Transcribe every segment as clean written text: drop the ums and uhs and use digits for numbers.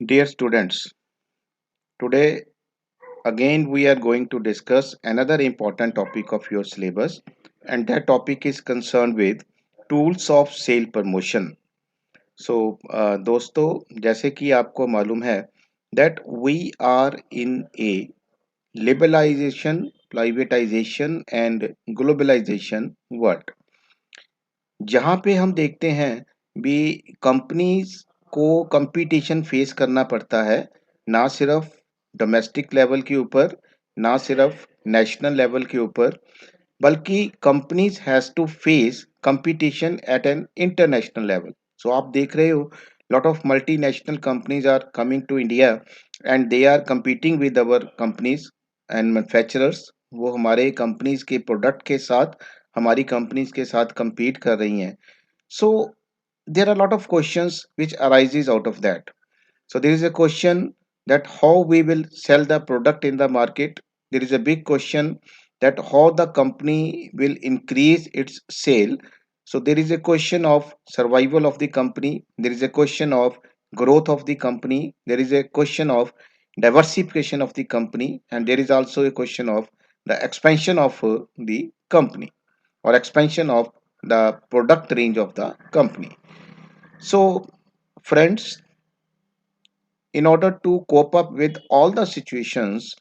Dear students, today again we are going to discuss another important topic of your syllabus, and that topic is concerned with tools of sale promotion. So दोस्तों, जैसे कि आपको मालूम है that we are in a liberalization, privatization and globalization world, जहाँ पे हम देखते हैं भी कंपनीज को कंपटीशन फेस करना पड़ता है, ना सिर्फ डोमेस्टिक लेवल के ऊपर, ना सिर्फ नेशनल लेवल के ऊपर, बल्कि companies has to face competition at an international level. So आप देख रहे हो, lot of multinational companies are coming to India and they are competing with our companies and manufacturers. वो हमारे कंपनीज के प्रोडक्ट के साथ, हमारी कंपनीज के साथ compete कर रही हैं. So there are a lot of questions which arises out of that. So there is a question that how we will sell the product in the market. There is a big question that how the company will increase its sale. So there is a question of survival of the company. There is a question of growth of the company. There is a question of diversification of the company, and there is also a question of the expansion of the company, or expansion of the product range of the company. So, friends, in order to cope up with all the situations,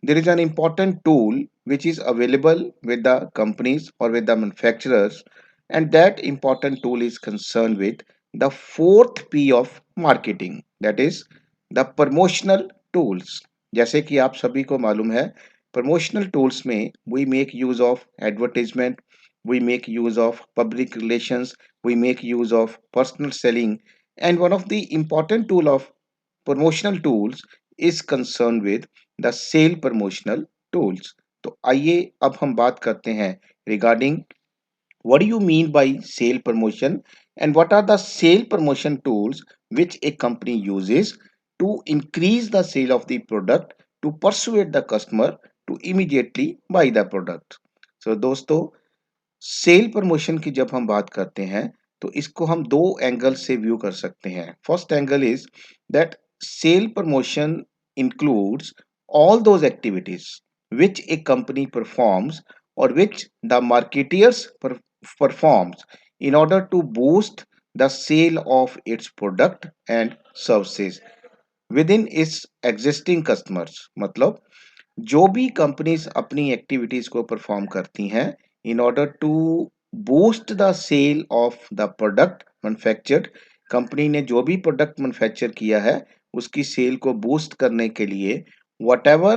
there is an important tool which is available with the companies or with the manufacturers, and that important tool is concerned with the fourth P of marketing, that is the promotional tools. जैसे कि आप सभी को मालूम है, promotional tools में we make use of advertisement, we make use of public relations, we make use of personal selling, and one of the important tool of promotional tools is concerned with the sale promotional tools. तो आइए अब हम बात करते हैं regarding what do you mean by sale promotion and what are the sale promotion tools which a company uses to increase the sale of the product, to persuade the customer to immediately buy the product. So दोस्तों, sale promotion की जब हम बात करते हैं तो इसको हम दो एंगल से व्यू कर सकते हैं. First angle is that sale promotion includes all those activities which a company performs or which the marketeers performs in order to boost the sale of its product and services within its existing customers. मतलब जो भी companies अपनी activities को perform करती हैं in order to boost the sale of the product manufactured, company ने जो भी प्रोडक्ट मैन्युफैक्चर किया है उसकी सेल को बूस्ट करने के लिए whatever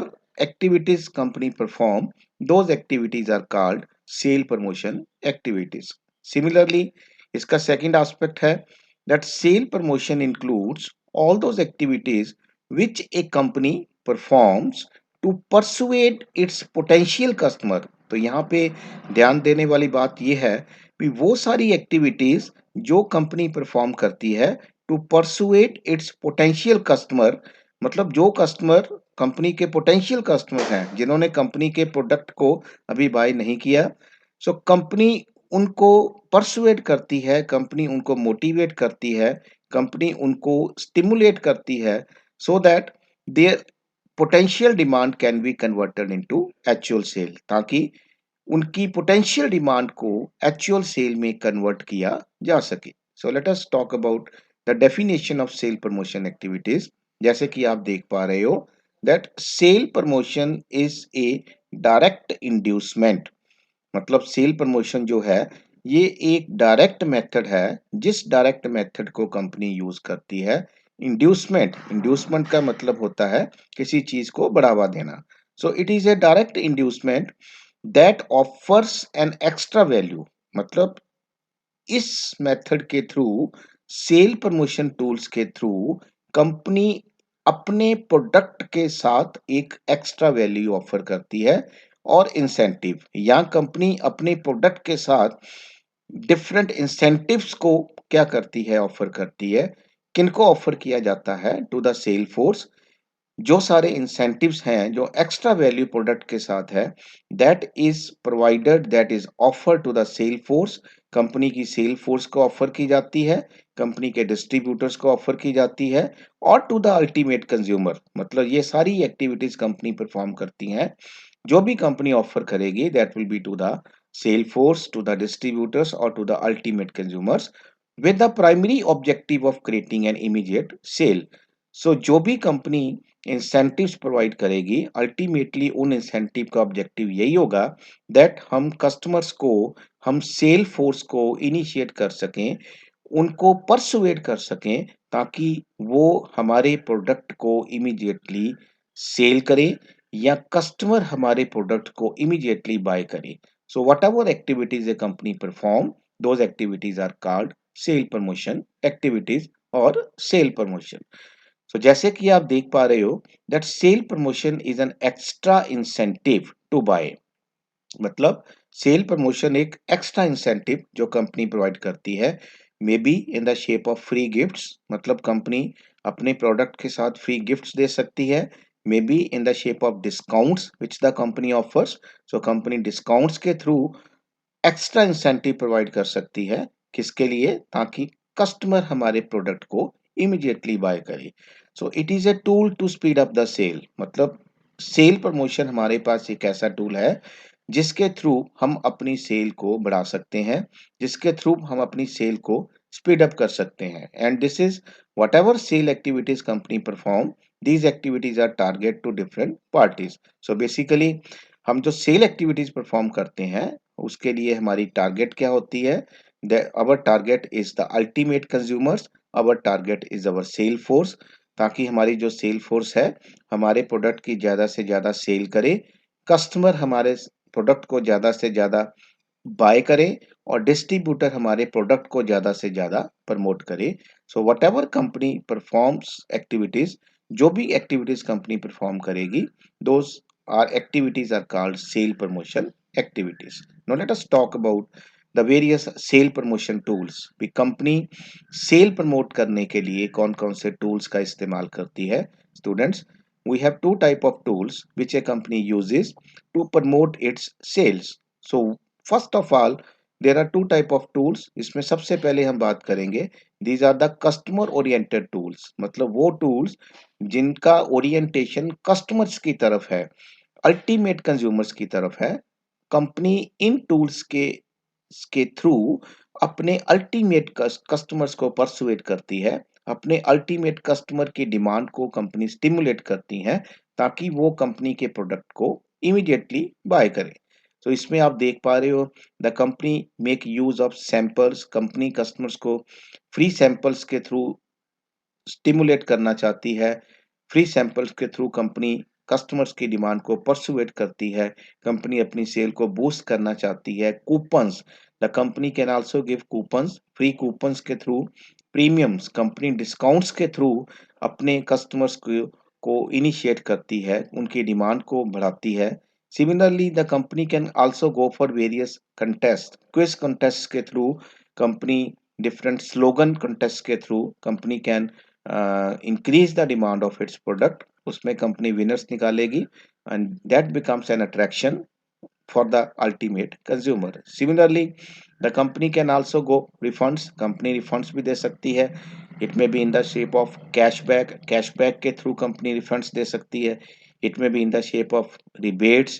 activities company perform, those activities are called sale promotion activities. Similarly, इसका second aspect है that sale promotion includes all those activities which a company performs to persuade its potential customer. तो यहाँ पे ध्यान देने वाली बात ये है कि वो सारी एक्टिविटीज जो कंपनी परफॉर्म करती है to persuade its potential customer, मतलब जो कस्टमर कंपनी के पोटेंशियल कस्टमर हैं जिन्होंने कंपनी के प्रोडक्ट को अभी बाय नहीं किया. सो कंपनी उनको परसुएट करती है, कंपनी उनको मोटिवेट करती है, कंपनी उनको स्टिमुलेट करती है so that their potential demand can be converted into actual sale, ताकि उनकी पोटेंशियल डिमांड को एक्चुअल सेल में कन्वर्ट किया जा सके. So let us talk about the definition of sale promotion activities. जैसे कि आप देख पा रहे हो that sale promotion is a direct inducement. मतलब सेल प्रमोशन जो है ये एक डायरेक्ट मेथड है जिस डायरेक्ट मेथड को कंपनी यूज करती है. इंड्यूसमेंट, इंड्यूसमेंट का मतलब होता है किसी चीज को बढ़ावा देना. सो it is a direct inducement that offers an extra value. मतलब इस मेथड के थ्रू, सेल प्रमोशन टूल्स के थ्रू, कंपनी अपने प्रोडक्ट के साथ एक एक्स्ट्रा वैल्यू ऑफर करती है और इंसेंटिव, या कंपनी अपने प्रोडक्ट के साथ डिफरेंट इंसेंटिव्स को क्या करती है, ऑफर करती है. किनको ऑफर किया जाता है? To the sale force. जो सारे इंसेंटिव्स हैं जो एक्स्ट्रा वैल्यू प्रोडक्ट के साथ है, that is provided, that is offer to the sale force. Company की सेल फोर्स को ऑफर की जाती है, कंपनी के डिस्ट्रीब्यूटर्स को ऑफर की जाती है, और टू द अल्टीमेट कंज्यूमर, मतलब ये सारी एक्टिविटीज कंपनी परफॉर्म करती हैं। जो भी कंपनी ऑफर करेगी that will be to the sale force, to the distributors और to the ultimate consumers, with the primary objective of creating an immediate sale. So जो भी कंपनी इंसेंटिव्स प्रोवाइड करेगी, ultimately उन इंसेंटिव का objective यही होगा that हम customers को, हम सेल फोर्स को इनिशिएट कर सकें, उनको परसुएट कर सकें, ताकि वो हमारे प्रोडक्ट को इमीडिएटली सेल करे या कस्टमर हमारे प्रोडक्ट को इमीडिएटली बाय करे। So whatever activities a company perform, those activities are called sale promotion activities और सेल प्रमोशन। सो जैसे कि आप देख पा रहे हो that sale promotion is an extra incentive to buy, मतलब सेल प्रमोशन एक एक्स्ट्रा इंसेंटिव जो कंपनी प्रोवाइड करती है, may be in the shape of free gifts, मतलब कंपनी अपने प्रोडक्ट के साथ फ्री गिफ्ट्स दे सकती है, may be in the shape of discounts which the company offers. So company discounts के थ्रू एक्स्ट्रा इंसेंटिव प्रोवाइड कर सकती है, किसके लिए, ताकि कस्टमर हमारे प्रोडक्ट को इमीडिएटली बाय करे। So it is a tool to speed up the sale, मतलब सेल प्रमोशन हमारे पास एक ऐसा टूल है जिसके थ्रू हम अपनी सेल को बढ़ा सकते हैं, जिसके थ्रू हम अपनी सेल को स्पीड अप कर सकते हैं। And this is whatever sale activities company perform, these activities are target to different parties. So basically हम जो सेल एक्टिविटीज परफॉर्म करते हैं उसके लिए हमारी टारगेट क्या होती है, our target is the ultimate consumers, our target is our sale force, ताकि हमारी जो सेल फोर्स है हमारे प्रोडक्ट की ज्यादा से ज्यादा सेल करे, कस्टमर हमारे प्रोडक्ट को ज्यादा से ज्यादा बाय करे, और डिस्ट्रीब्यूटर हमारे प्रोडक्ट को ज्यादा से ज्यादा प्रमोट करे। So whatever company performs activities, जो भी एक्टिविटीज कंपनी परफॉर्म करेगी, those are activities are called sale promotion activities. Now let us talk about the various sale promotion tools. भी कंपनी सेल प्रमोट करने के लिए कौन कौन से टूल्स का इस्तेमाल करती है। Students, we have two type of tools which a company uses to promote its sales. So first of all, there are two type of tools. इसमें सबसे पहले हम बात करेंगे, these are the customer oriented tools, मतलब वो tools जिनका orientation customers की तरफ है, अल्टीमेट कंज्यूमर्स की तरफ है। कंपनी इन टूल्स के थ्रू अपने अल्टीमेट कस्टमर्स को परसुएट करती है, अपने अल्टीमेट कस्टमर की डिमांड को कंपनी स्टिमुलेट करती है, ताकि वो कंपनी के प्रोडक्ट को इमीडिएटली बाय करे। तो इसमें आप देख पा रहे हो the company make use of samples, company customers को फ्री सैंपल्स के थ्रू स्टिमुलेट करना चाहती है, फ्री सैंपल्स के थ्रू कंपनी कस्टमर्स की डिमांड को परसुएट करती है, कंपनी अपनी सेल को बूस्ट करना चाहती है। Coupons, the company can also give coupons, free coupons के थ्रू, प्रीमियम्स, कंपनी डिस्काउंट्स के थ्रू अपने कस्टमर्स को इनिशिएट करती है, उनकी डिमांड को बढ़ाती है। Similarly the company can also go for various contest, quiz contest के through company, different slogan contest के through company can increase the demand of its product, उसमें कंपनी विनर्स निकालेगी, and that becomes an attraction for the ultimate consumer. Similarly, the company can also go refunds, company refunds भी दे सकती है, it may be in the shape of cashback, cashback के through company refunds दे सकती है, it may be in the shape of rebates,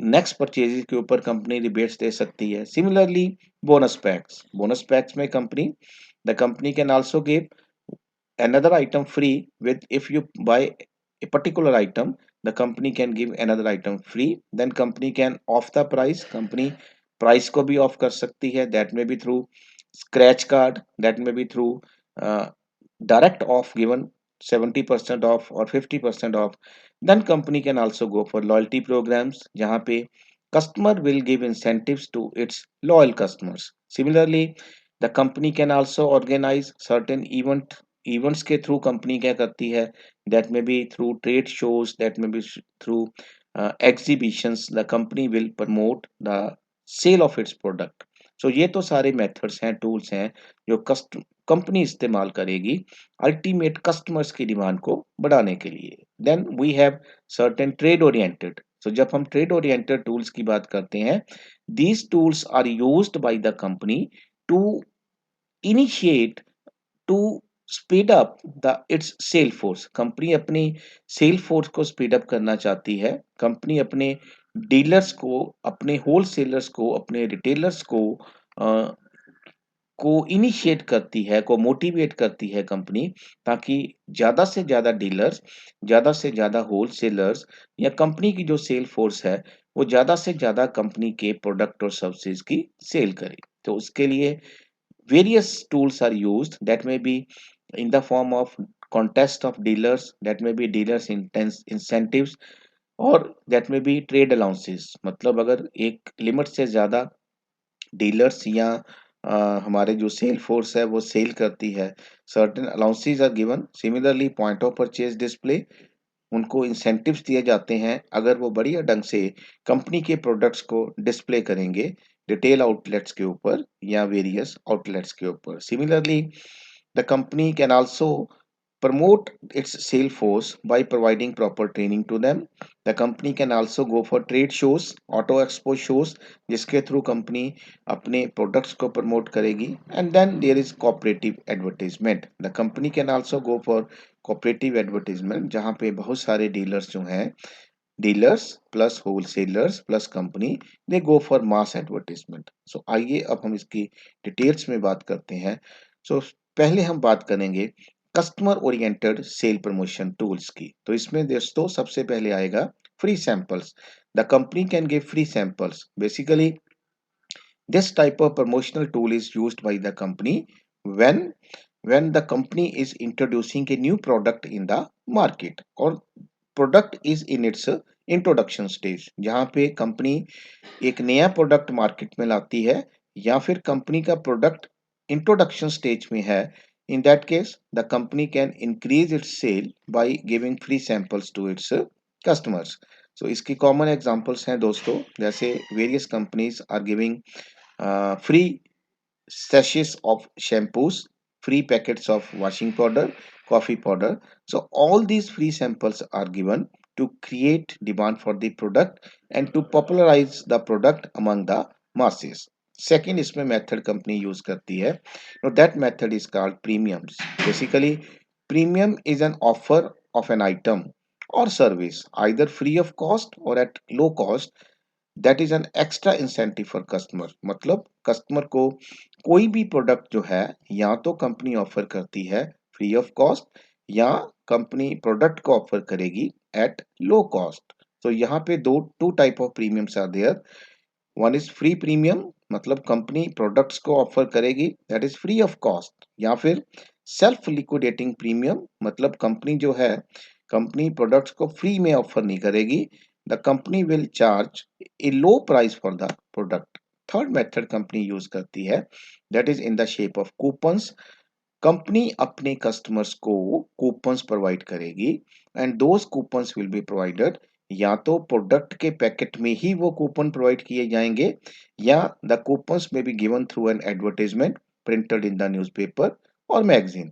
next purchase के ऊपर company rebates दे सकती है। Similarly bonus packs, bonus packs में company, the company can also give another item free with, if you buy a particular item, the company can give another item free, then company can off the price, company price को भी of कर सकती है, that may be through scratch card, that may be through uh, direct off given 70% off or 50% off, then company can also go for loyalty programs जहाँ पे customer will give incentives to its loyal customers. Similarly, the company can also organize certain events के through company क्या करती है, that may be through trade shows, that may be through exhibitions, the company will promote the sale of its product. So ये तो सारे methods हैं, tools हैं जो कंपनी इस्तेमाल करेगी अल्टीमेट कस्टमर्स की डिमांड को बढ़ाने के लिए। Then we have certain trade oriented. So जब हम ट्रेड ओरिएंटेड टूल्स की बात करते हैं, these tools are used by the company to initiate to speed up the its sale force. Company अपनी सेल फोर्स को स्पीड अप करना चाहती है। कंपनी अपने डीलर्स को, अपने होलसेलर्स को, अपने रिटेलर्स को इनिशिएट करती है, को मोटिवेट करती है कंपनी, ताकि ज़्यादा से ज़्यादा डीलर्स, ज़्यादा से ज़्यादा होलसेलर्स या कंपनी की जो सेल फोर्स है, वो ज़्यादा से ज़्यादा कंपनी के प्रोडक्ट और सर्विसेज की सेल करे। तो उसके लिए various tools are used, that may be in the form of contest of dealers, that may be dealers intense incentives, और that may be trade allowances। मतलब अगर एक लिमिट से ज़्यादा डीलर्स या हमारे जो सेल फोर्स है वो सेल करती है, certain allowances are given. Similarly point of purchase display, उनको इंसेंटिव्स दिए जाते हैं अगर वो बढ़िया ढंग से कंपनी के प्रोडक्ट्स को डिस्प्ले करेंगे रिटेल आउटलेट्स के ऊपर या वेरियस आउटलेट्स के ऊपर। Similarly the company can also promote its sales force by providing proper training to them. The company can also go for trade shows, auto expo shows, जिसके through company अपने products को promote करेगी। And then there is cooperative advertisement. The company can also go for cooperative advertisement, जहाँ पे बहुत सारे dealers जो हैं, dealers plus wholesalers plus company, they go for mass advertisement. So आइए अब हम इसकी डिटेल्स में बात करते हैं। सो पहले हम बात करेंगे customer oriented sale promotion tools की। तो इसमें दोस्तों सबसे पहले आएगा free samples. The company can give free samples. Basically this type of promotional tool is used by the company when the company is introducing a new product in the market, और product is in its introduction stage, जहाँ पे company एक नया product market में लाती है या फिर कंपनी का प्रोडक्ट इंट्रोडक्शन स्टेज में है। In that case the company can increase its sale by giving free samples to its customers. So इसकी कॉमन एग्जांपल्स हैं दोस्तों, जैसे various companies are giving free sachets of shampoos, free packets of washing powder, coffee powder. So all these free samples are given to create demand for the product and to popularize the product among the masses. Second इसमें method company use करती है, that method is called premiums. Basically premium is an offer of an item or service either free of cost or at low cost, that is an extra incentive for customer. मतलब customer को कोई भी product जो है या तो company offer करती है फ्री ऑफ कॉस्ट, या कंपनी प्रोडक्ट को ऑफर करेगी एट लो कॉस्ट। तो यहाँ पे दो two type of premiums are there. One is free premium, मतलब कंपनी प्रोडक्ट्स को ऑफर करेगी that is free of cost, या फिर सेल्फ लिक्विडेटिंग प्रीमियम, मतलब कंपनी जो है, कंपनी प्रोडक्ट्स को फ्री में ऑफर नहीं करेगी, the company will charge a low price for the product. Third method company use करती है, that is in the shape of coupons. Company अपने कस्टमर्स को कूपन्स प्रोवाइड करेगी and those coupons will be provided, या तो product के packet में ही वो कूपन प्रोवाइड किए जाएंगे, या द कूपन्स में be given through an advertisement printed in the newspaper और मैगजीन,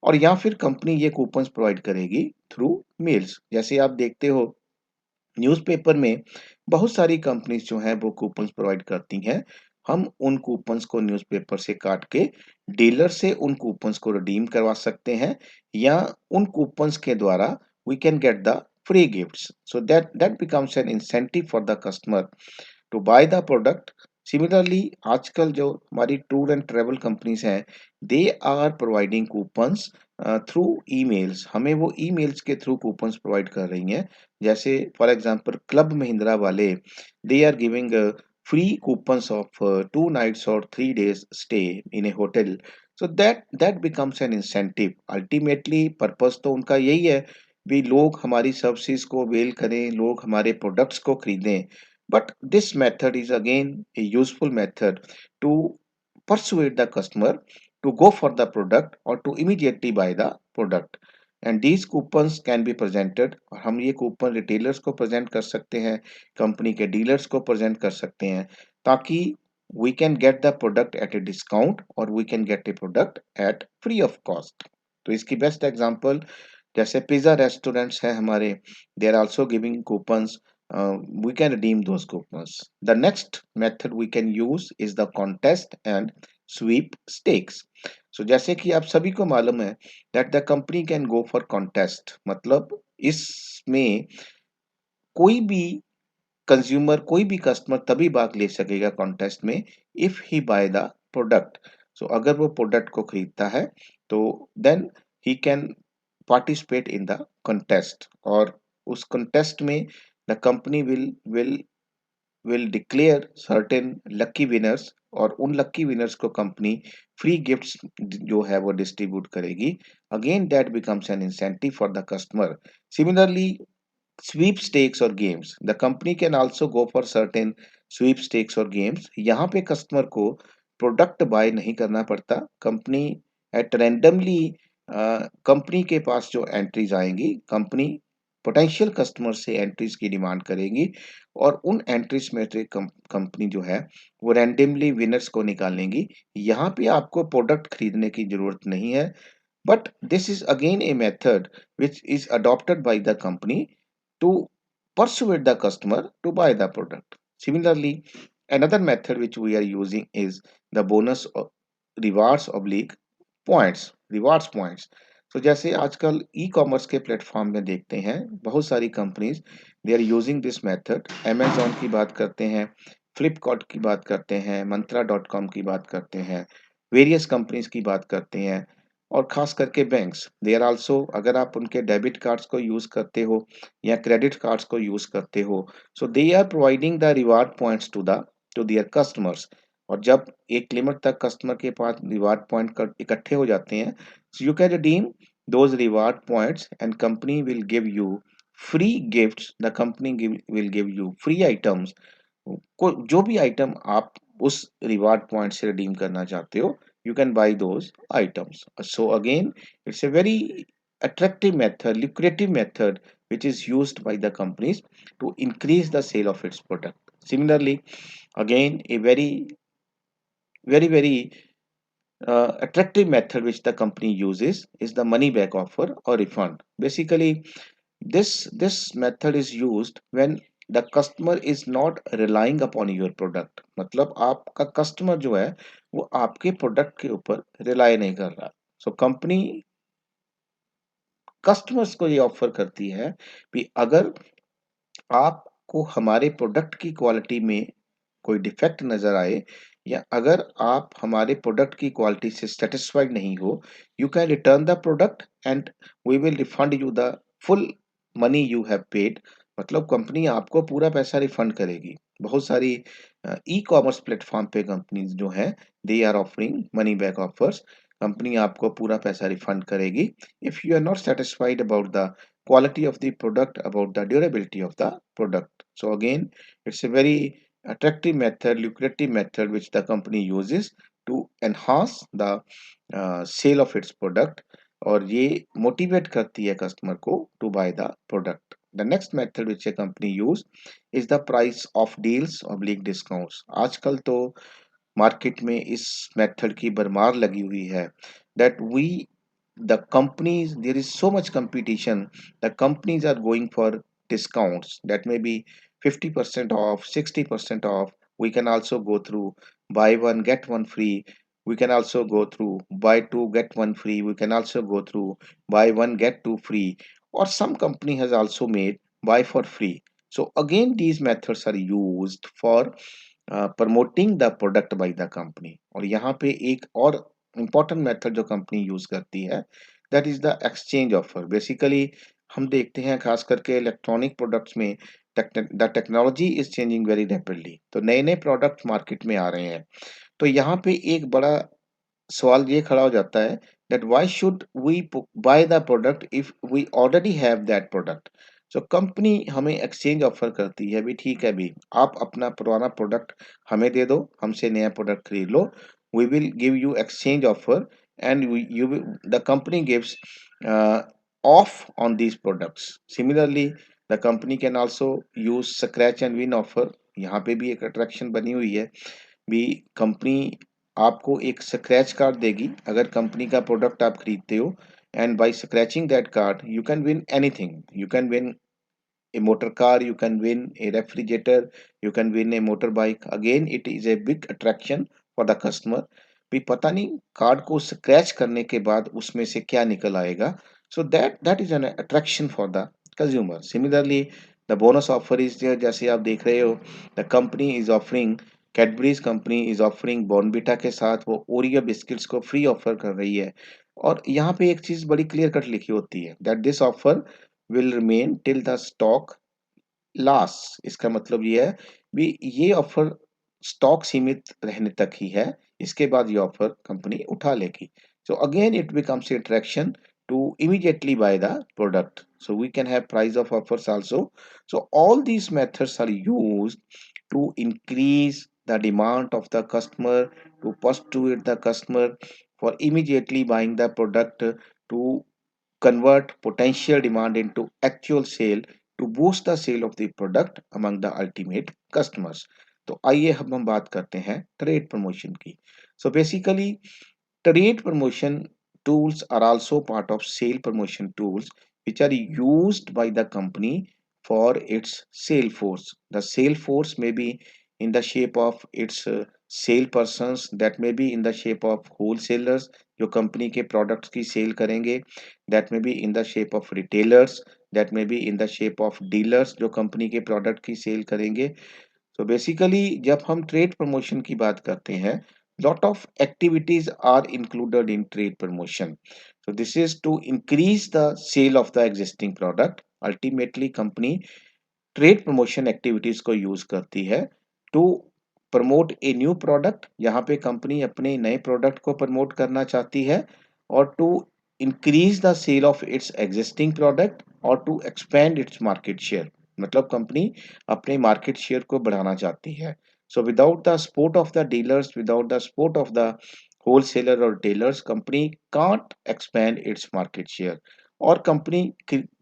और या फिर कंपनी ये कूपन्स प्रोवाइड करेगी थ्रू मेल्स। जैसे आप देखते हो न्यूज़पेपर में बहुत सारी कंपनीज जो हैं वो कूपन्स प्रोवाइड करती हैं। हम उन कूपन्स को न्यूज़पेपर से काट के डीलर से उन कूपन्स को रिडीम करवा सकते हैं, या उन कूपन्स के द्वारा we can get the free gifts. So that becomes an incentive for the customer to buy the product. Similarly आजकल जो हमारी टूर एंड ट्रेवल कंपनीज हैं, they are providing coupons through emails. हमें वो ईमेल्स के through coupons provide कर रही हैं। जैसे फॉर एग्जांपल क्लब महिंद्रा वाले, they are giving free coupons of 2 nights और 3 days stay in a hotel. So that becomes an incentive. Ultimately purpose तो उनका यही है भी लोग हमारी सर्विसेज को अवेल करें, लोग हमारे प्रोडक्ट्स को खरीदें। But this method is again a useful method to persuade the customer to go for the product or to immediately buy the product, and these coupons can be presented। और हम ये coupon retailers को present कर सकते हैं, company के dealers को present कर सकते हैं, ताकि we can get the product at a discount और we can get a product at free of cost। तो इसकी बेस्ट एग्जांपल जैसे पिज्जा रेस्टोरेंट्स हैं हमारे, they are also giving coupons, we can redeem those coupons। The next method we can use is the contest and sweepstakes. So जैसे कि आप सभी को मालूम है that the company can go for contest, मतलब इसमें कोई भी कंज्यूमर, कोई भी कस्टमर तभी भाग ले सकेगा कॉन्टेस्ट में if he buy the product. So अगर वो प्रोडक्ट को खरीदता है तो then he can participate in the contest, और उस कॉन्टेस्ट में the company will declare certain lucky winners, और उन लकी विनर्स को कंपनी फ्री गिफ्ट्स जो है वो डिस्ट्रीब्यूट करेगी। Again that becomes an incentive for the customer. Similarly sweepstakes or games, the company can also go for certain sweepstakes और games. यहाँ पे कस्टमर को प्रोडक्ट बाय नहीं करना पड़ता, कंपनी एट रैंडमली कंपनी के पास जो एंट्रीज आएंगी, कंपनी पोटेंशियल कस्टमर से एंट्रीज की डिमांड करेगी, और उन एंट्रीज में से कंपनी जो है वो रैंडमली विनर्स को निकालेंगी। यहाँ पे आपको प्रोडक्ट खरीदने की जरूरत नहीं है, but this is again a method which is adopted by the company to persuade the customer to buy the product. Similarly, another method which we are using is the bonus rewards oblique points, rewards points. तो जैसे आजकल e commerce के platform में देखते हैं बहुत सारी companies they are using this method. Amazon की बात करते हैं, फ्लिपकार्ट की बात करते हैं, मंत्रा डॉट कॉम की बात करते हैं, वेरियस कंपनीज की बात करते हैं, और खास करके बैंक्स दे आर आल्सो, अगर आप उनके डेबिट कार्ड्स को यूज करते हो या क्रेडिट कार्ड्स को यूज करते हो, so they are providing the reward points to their customers. और जब एक लिमिट तक कस्टमर के पास रिवार्ड पॉइंट इकट्ठे हो जाते हैं, so you can redeem those reward points and company will give you free gifts, the company will give you free items। को जो भी आइटम आप उस रिवार्ड पॉइंट से रिडीम करना चाहते हो, you can buy those items. So again it's a very attractive method, lucrative method, which is used by the companies to increase the sale of its product. Similarly, again a very attractive method which the company uses is the money back offer or refund. Basically, this method is used when the customer is not relying upon your product, मतलब आपका customer जो है वो आपके product के ऊपर rely नहीं कर रहा। सो कंपनी कस्टमर्स को ये ऑफर करती है कि अगर आपको हमारे प्रोडक्ट की क्वालिटी में कोई डिफेक्ट नजर आए, या अगर आप हमारे प्रोडक्ट की क्वालिटी से सेटिस्फाइड नहीं हो, you can return the product and we will refund you the full money you have paid. मतलब कंपनी आपको पूरा पैसा रिफंड करेगी। बहुत सारी ई कॉमर्स प्लेटफॉर्म पे कंपनीज जो हैं they are offering money back offers. Company आपको पूरा पैसा रिफंड करेगी if you are not satisfied about the quality of the product, about the durability of the product. So again, it's a very attractive method, lucrative method which the company uses to enhance the sale of its product, और ये motivate करती है customer को to buy the product. The next method which a company use is the price off deals oblique discounts. आजकल तो market में इस method की भरमार लगी हुई है that we the companies, there is so much competition, the companies are going for discounts that may be 50% off, 60% off. We can also go through buy one get one free. We can also go through buy two get one free. We can also go through buy one get two free, or some company has also made buy for free। So again these methods are used for promoting the product bye the company. और यहाँ पे एक और important method जो company use करती है that is the exchange offer. Basically हम देखते हैं खास करके इलेक्ट्रॉनिक प्रोडक्ट्स में the technology is changing very rapidly, तो नए नए प्रोडक्ट मार्केट में आ रहे हैं। तो यहाँ पे एक बड़ा सवाल ये खड़ा हो जाता है that why should we buy the product if we already have that product। So company हमें एक्सचेंज ऑफर करती है भी, ठीक है भी, आप अपना पुराना प्रोडक्ट हमें दे दो, हमसे नया प्रोडक्ट खरीद लो, we will give you exchange offer and you the company gives off on these products. Similarly the company can also use scratch and win offer. यहाँ पे भी एक अट्रैक्शन बनी हुई है भी, कंपनी आपको एक स्क्रैच कार्ड देगी अगर कंपनी का प्रोडक्ट आप खरीदते हो, and by scratching that card you can win anything. You can win a motor car, you can win a refrigerator, you can win a motorbike। Again, it is a big attraction for the customer भी पता नहीं card को scratch करने के बाद उसमें से क्या निकल आएगा। So that is an attraction for the consumer. Similarly the bonus offer is there, जैसे आप देख रहे हो the company is offering, Cadbury's company is offering Bournvita के साथ वो ओरियो बिस्किट्स को फ्री ऑफर कर रही है। और यहाँ पे एक चीज बड़ी क्लियर कट लिखी होती है that this offer will remain till the stock last. इसका मतलब ये है भी ये ऑफर स्टॉक सीमित रहने तक ही है, इसके बाद ये ऑफर कंपनी उठा लेगी। So again it becomes attraction to immediately buy the product. So we can have price of offers also. So all these methods are used to increase the demand of the customer, to persuade the customer for immediately buying the product, to convert potential demand into actual sale, to boost the sale of the product among the ultimate customers. तो आइए हम बात करते हैं trade promotion की। So basically trade promotion tools are also part of sale promotion tools which are used by the company for its sale force. The sale force may be in the shape of its sale persons, that may be in the shape of wholesalers जो company के products की cell करेंगे, that may be in the shape of retailers, that may be in the shape of dealers जो company के product की cell करेंगे। So basically जब हम ट्रेड प्रमोशन की बात करते हैं, lot of activities are included in trade promotion. So this is to increase the sale of the existing product. Ultimately company trade promotion activities को यूज करती है to promote a new product, यहाँ पे company अपने नए product को promote करना चाहती है, और to increase the sale of its existing product, और to expand its market share, मतलब कंपनी अपने मार्केट शेयर को बढ़ाना चाहती है। So without the support of the dealers, without the support of the wholesaler or dealers, company can't expand its market share। और company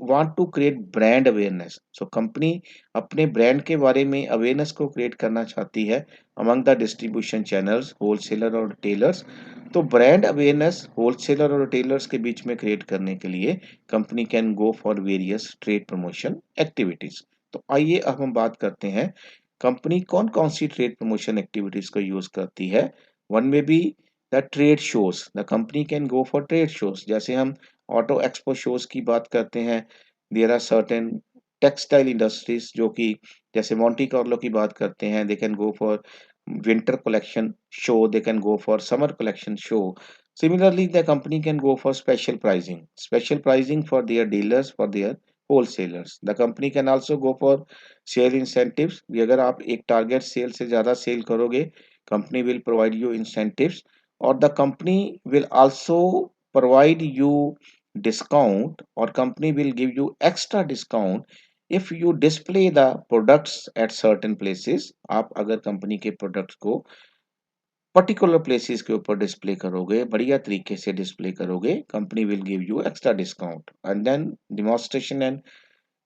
want to create brand awareness, so company अपने brand के बारे में awareness को create करना चाहती है among the distribution channels, wholesaler और रिटेलर्स। तो ब्रांड अवेयरनेस होलसेलर और रिटेलर्स के बीच में क्रिएट करने के लिए company can go for various trade promotion activities. तो आइए अब हम बात करते हैं कंपनी कौन कौन सी ट्रेड प्रमोशन एक्टिविटीज को यूज करती है। One may be the trade shows, the company can go for trade shows. जैसे हम ऑटो एक्सपो शोज की बात करते हैं, there are certain textile industries जो कि जैसे मोंटी कार्लो की बात करते हैं, they can go for winter collection show, they can go for summer collection show. Similarly the company can go for special pricing for their dealers, for their wholesalers. The company can also go for cell incentives, अगर आप एक target cell से ज्यादा cell करोगे, company will provide you incentives, or the company will also provide you discount, or company will give you extra discount if you display the products at certain places। आप अगर company के products को particular places के ऊपर display करोगे, बढ़िया तरीके से डिस्प्ले करोगे, company will give you extra discount. And then demonstration and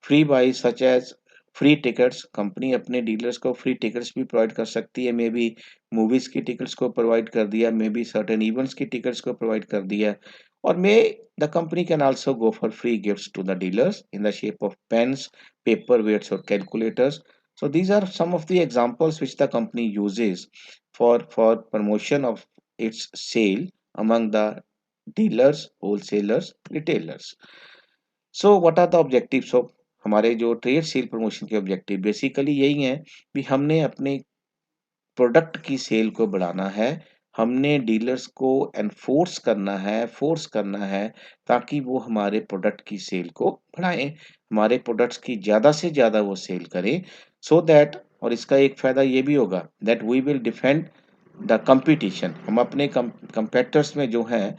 free buy such as free tickets, company अपने डीलर्स को फ्री टिकट्स भी प्रोवाइड कर सकती है, मे बी मूवीज की टिकट्स को प्रोवाइड कर दिया, मे बी सर्टेन इवेंट्स की टिकट्स को प्रोवाइड कर दिया, और may the company can also go for free gifts to the dealers in the shape of pens, paper weights और calculators. So these are some of the examples which the company uses for promotion of its sale among the dealers, wholesalers, retailers। So what are the objectives of हमारे जो trade sale promotion के objective, basically यही है कि हमने अपने product की cell को बढ़ाना है, हमने डीलर्स को एनफोर्स करना है, फोर्स करना है, ताकि वो हमारे प्रोडक्ट की सेल को बढ़ाएं, हमारे प्रोडक्ट्स की ज़्यादा से ज़्यादा वो सेल करें, सो दैट, और इसका एक फ़ायदा ये भी होगा that we will defend the competition, हम अपने कंपेटर्स में जो हैं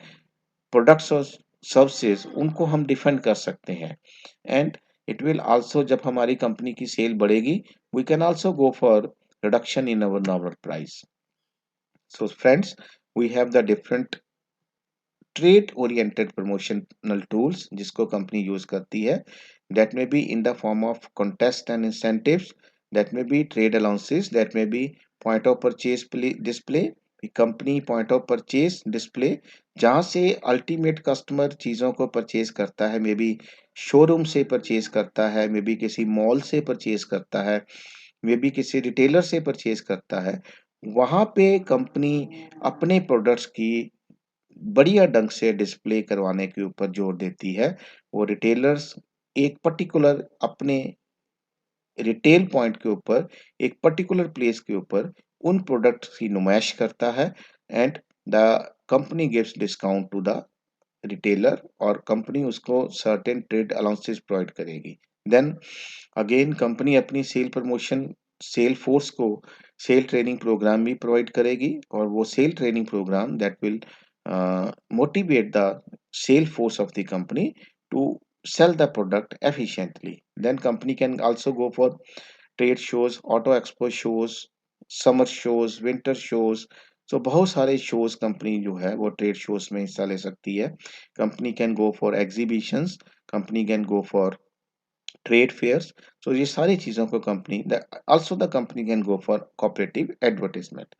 प्रोडक्ट्स और सर्विसेज उनको हम डिफेंड कर सकते हैं। एंड इट विल आल्सो, जब हमारी कंपनी की सेल बढ़ेगी, we can also go for reduction in our normal price. So friends, we have the different trade oriented promotional tools जिसको कंपनी यूज करती है, that may be in the form of contest and incentives, that may be trade allowances, that may be point of purchase display, company point of purchase display जहां से ultimate customer चीजों को purchase करता है, may be showroom से purchase करता है, may B किसी मॉल से परचेज करता है, मे बी किसी रिटेलर से परचेज करता है, वहाँ पे कंपनी अपने प्रोडक्ट्स की बढ़िया ढंग से डिस्प्ले करवाने के ऊपर जोर देती है। वो रिटेलर्स एक पर्टिकुलर अपने रिटेल पॉइंट के ऊपर, एक पर्टिकुलर प्लेस के ऊपर उन प्रोडक्ट्स की नुमाइश करता है and the company gives discount to the retailer और कंपनी उसको सर्टेन ट्रेड अलाउंसेस प्रोवाइड करेगी। देन अगेन कंपनी अपनी सेल प्रमोशन सेल फोर्स को सेल ट्रेनिंग प्रोग्राम भी प्रोवाइड करेगी और वो sale training program that will motivate the sale force of the company to sell the product efficiently. Then company can also go for trade shows, auto expo shows, summer shows, winter shows. So बहुत सारे shows company जो है वो trade shows में हिस्सा ले सकती है। Company can go for exhibitions, company can go for trade fairs. So ये सारी चीज़ों को company also the company can go for cooperative advertisement.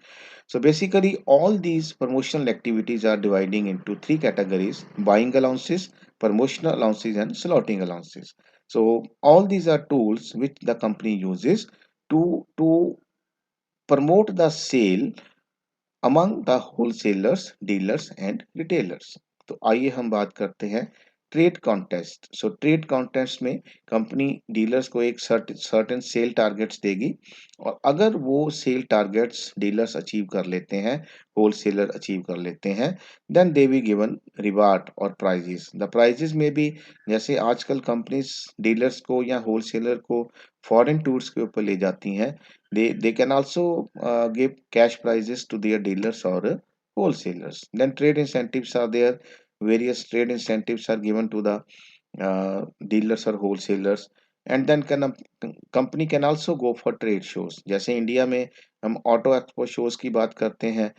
So basically all these promotional activities are dividing into three categories: buying allowances, promotional allowances and slotting allowances. So all these are tools which the company uses to promote the sale among the wholesalers, dealers and retailers. तो आइए हम बात करते हैं trade contest. So trade contest में company dealers को एक certain cell targets देगी और अगर वो सेल टारगेट्स डीलर्स अचीव कर लेते हैं, होलसेलर अचीव कर लेते हैं, then they be given reward और प्राइजेस। द प्राइजेस में भी जैसे आजकल कंपनीज डीलर्स को या होलसेलर को फॉरेन टूर्स के ऊपर ले जाती हैं, they can also give cash prizes to their dealers or wholesalers. Then trade incentives are there. Various trade incentives are given to the dealers or wholesalers. And then can company can also go for trade shows. जैसे India में हम auto expo shows की बात करते हैं,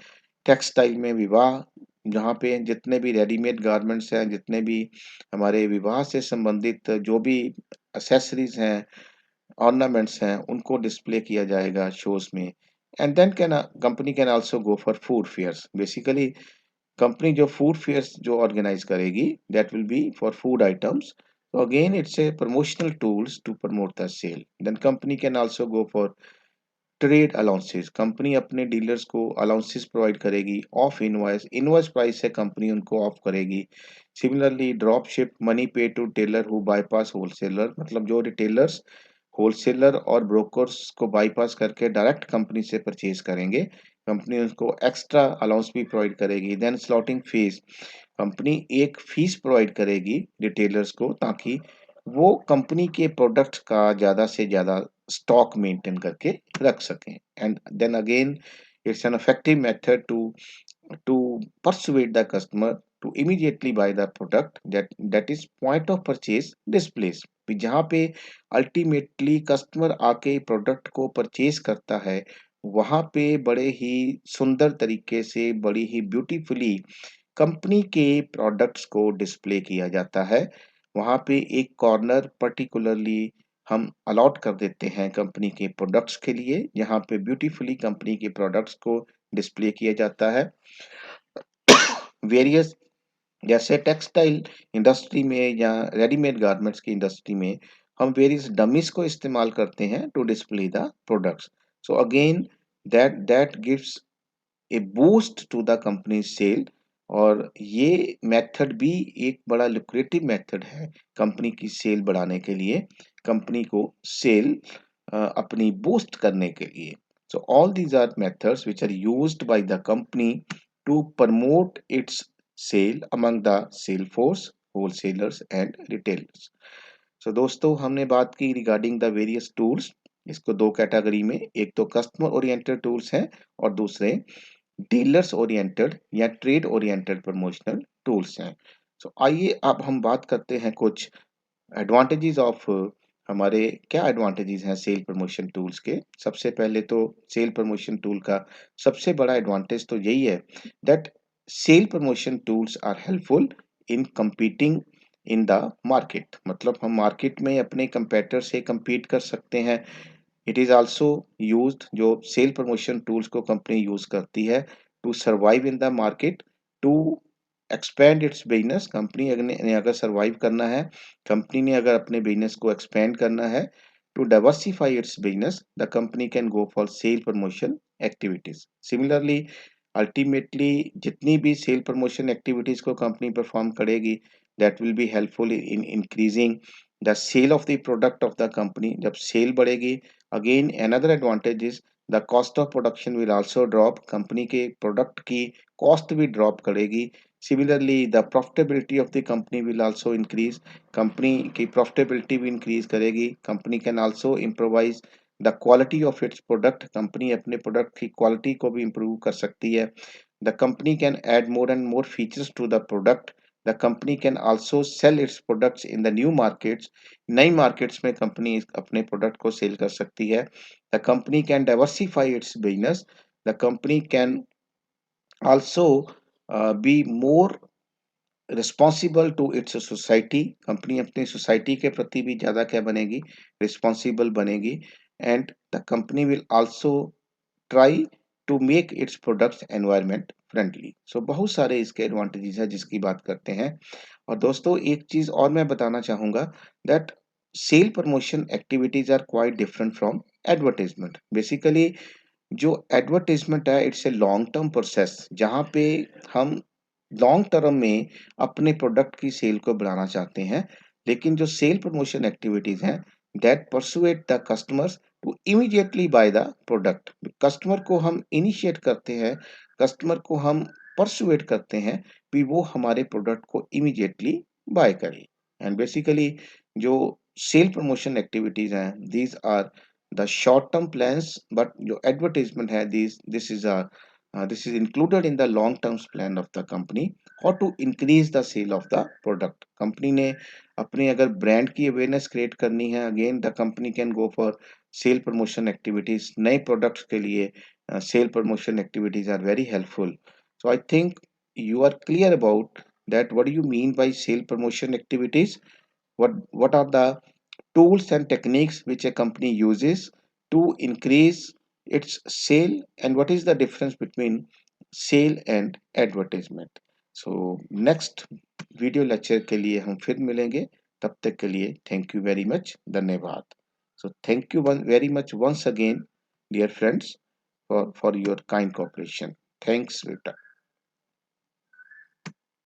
textile में विवाह, जहाँ पे जितने भी रेडीमेड गारमेंट्स हैं, जितने भी हमारे विवाह से संबंधित जो भी एक्सेसरीज हैं, ऑर्नामेंट्स हैं, उनको डिस्प्ले किया जाएगा शोज में। And then can company can also go for food fairs. Basically company जो फूड फेयर्स जो ऑर्गेनाइज करेगी that will be for food items. तो again it's a promotional tools to promote the sale. Then company can also go for trade allowances. Company अपने dealers को allowances provide करेगी off invoice, invoice price से company उनको off करेगी। Similarly drop ship money pay to tailor who bypass wholesaler, मतलब जो retailers wholesaler और brokers को बाईपास करके डायरेक्ट कंपनी से परचेज करेंगे, कंपनी उसको एक्स्ट्रा अलाउंस भी प्रोवाइड करेगी। देन स्लॉटिंग फीस, कंपनी एक फीस प्रोवाइड करेगी रिटेलर्स को ताकि वो कंपनी के प्रोडक्ट्स का ज़्यादा से ज़्यादा स्टॉक मेंटेन करके रख सकें। And then again it's an effective method to persuade the customer to immediately buy the product that is point of purchase displays। भी जहाँ पे अल्टीमेटली कस्टमर आके प्रोडक्ट को परचेज करता है, वहाँ पे बड़े ही सुंदर तरीके से, बड़ी ही ब्यूटीफुली कंपनी के प्रोडक्ट्स को डिस्प्ले किया जाता है। वहाँ पे एक कॉर्नर पर्टिकुलरली हम अलॉट कर देते हैं कंपनी के प्रोडक्ट्स के लिए, जहाँ पे ब्यूटीफुली कंपनी के प्रोडक्ट्स को डिस्प्ले किया जाता है। वेरियस जैसे टेक्सटाइल इंडस्ट्री में या रेडीमेड गारमेंट्स की इंडस्ट्री में हम वेरियस डमीज को इस्तेमाल करते हैं to display the products. So again that gives a boost to the company sale. और ये मेथड भी एक बड़ा लुक्रेटिव मेथड है कंपनी की सेल बढ़ाने के लिए, कंपनी को सेल अपनी बूस्ट करने के लिए। So all these are methods which are used by the company to promote its sale among the sale force, wholesalers and retailers. So दोस्तों हमने बात की रिगार्डिंग द वेरियस टूल्स। इसको दो कैटेगरी में, एक तो कस्टमर ओरिएंटेड टूल्स हैं और दूसरे डीलर्स ओरिएंटेड या ट्रेड ओरिएंटेड प्रमोशनल टूल्स हैं। सो आइए अब हम बात करते हैं कुछ एडवांटेजेस ऑफ हमारे क्या एडवांटेजेस हैं सेल प्रमोशन टूल्स के। सबसे पहले तो सेल प्रमोशन टूल का सबसे बड़ा एडवांटेज तो यही है that sale promotion tools are helpful in competing in the market. मतलब हम मार्केट में अपने कंपेटर से compete कर सकते हैं। इट इज़ आल्सो यूज्ड, जो सेल प्रमोशन टूल्स को कंपनी यूज करती है to survive in the market, to expand its business. Company ने अगर सर्वाइव करना है, कंपनी ने अगर अपने बिजनेस को एक्सपेंड करना है, to diversify its business, the company can go for sale promotion activities. Similarly ultimately जितनी भी सेल प्रमोशन एक्टिविटीज को कंपनी परफॉर्म करेगी, that will be helpful in increasing the sale of the product of the company. जब sale बढ़ेगी, again another advantage is the cost of production will also drop. Company के product की cost भी drop करेगी। Similarly the profitability of the company will also increase. Company की profitability भी increase करेगी। Company can also improvise the quality of its product. Company अपने product की quality को भी इम्प्रूव कर सकती है। The company can add more and more features to the product. The company can also sell its products in the new markets. नई markets में company अपने प्रोडक्ट को सेल कर सकती है। The company can diversify its business. The company can also be more responsible to its society. Company अपनी society के प्रति भी ज़्यादा क्या बनेगी, रिस्पॉन्सिबल बनेगी। And the company will also try to make its products environment friendly. So बहुत सारे इसके एडवांटेजेस है जिसकी बात करते हैं। और दोस्तों एक चीज़ और मैं बताना चाहूँगा that sale promotion activities are quite different from advertisement. Basically जो एडवर्टाइजमेंट है it's a long term process, जहाँ पे हम लॉन्ग टर्म में अपने प्रोडक्ट की सेल को बढ़ाना चाहते हैं। लेकिन जो सेल प्रमोशन एक्टिविटीज हैं that persuade the customers to immediately buy the product. Customer को हम इनिशिएट करते हैं, कस्टमर को हम परसुएट करते हैं कि वो हमारे प्रोडक्ट को इमीडिएटली बाय करे। एंड बेसिकली जो सेल प्रमोशन एक्टिविटीज हैं these are the short term plans, but your advertisement has this is included in the long term plan of the company or to increase the sale of the product। Company ने अपनी अगर brand की awareness create करनी है, again the company can go for sale promotion activities. नए products के लिए sale promotion activities are very helpful. So I think you are clear about that what do you mean by sale promotion activities, what are the tools and techniques which a company uses to increase its sale, and what is the difference between sale and advertisement। so next video lecture के लिए हम फिर मिलेंगे। तब तक के लिए thank you very much, धन्यवाद। so thank you very much once again dear friends for your kind cooperation। thanks बेटा।